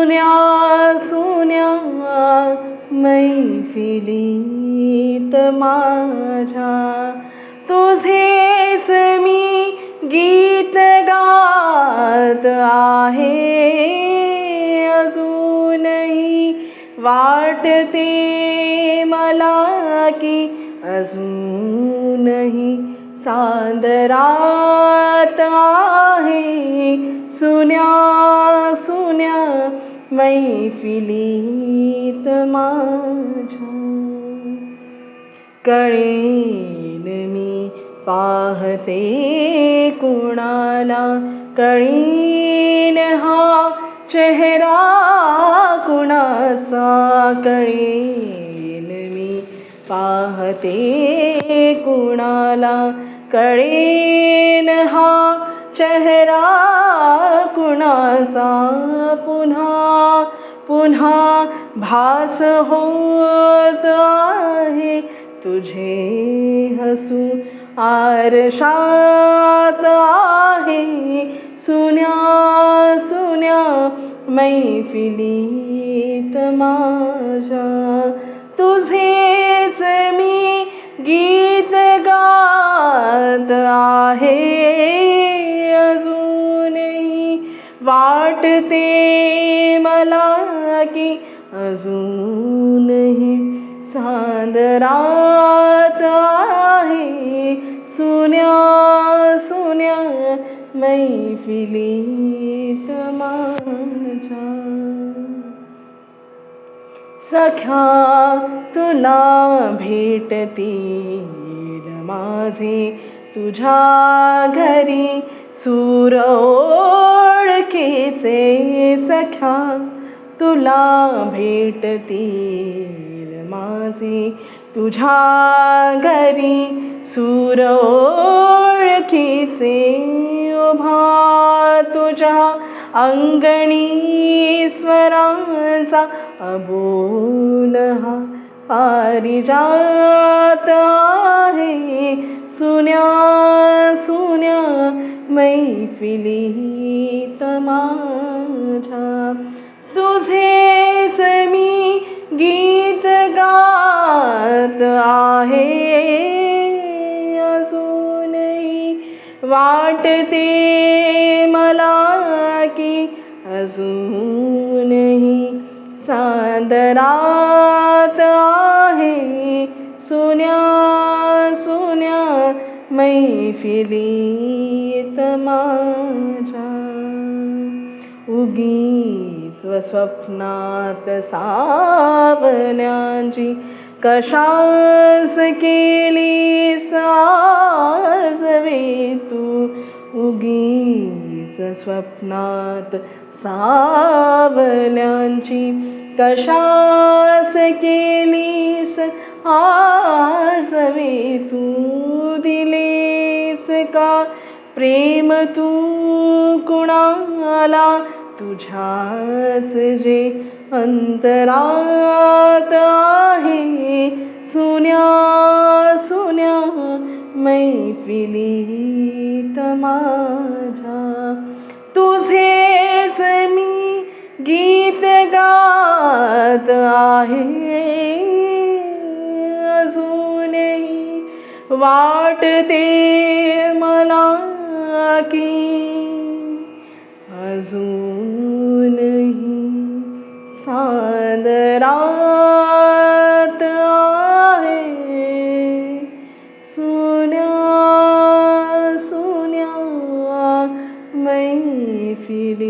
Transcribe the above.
सुन्या सुन्या मैफिलीत माझ्या तुझेच मी गीत गात आहे. अजूनही वाटते मला की अजूनही सादरात आहे. सुन्या सुन्या मैफिलीत माझ्या कळेन मी पाहते कुणाला, कळीन हा चेहरा कुणाचा. कळेन मी पाहते कुणाला, कळेन हा चेहरा कुणाचा. पुन्हा पुन्हा भास होत आहे तुझे हसू आरशात आहे. सुन्या सुन्या मैफिलीत माझ्या तुझेच मी गीत गात आहे. अजूनही वाटते मला की अजूनही सादरात आहे. सुन्या सुन्या मैफिलीत माझ्या सख्या तुला भेटतील माझे तुझ्या घरी सूर ओळखीचे. सख्या तुला भेटतील माझे तुझ्या घरी सूर ओळखीचे. उभा तुझ्या अंगणी स्वरांचा अबोल हा पारिजात आहे. सुन्या सुन्या मैफिलीत माझ्या तुझेच मी गीत गात आहे. अजूनही वाटते मला की अजूनही सादरात आहे. सुन्या सुन्या मैफिलीत माझ्या उगीच स्वप्नात सावल्यांची कशास केलीस आजवे तू. उगीच स्वप्नात सावल्यांची कशास केलीस आजवे तू. दिलेस का प्रेम तू कुणाला तुझ्याच जे अंतरात आहे. सुन्या सुन्या मैफिलीत माझ्या तुझेच मी गीत गात आहे. अजूनही वाटते मला की अजूनही सादरात आहे. सुन्या सुन्या मैफिलीत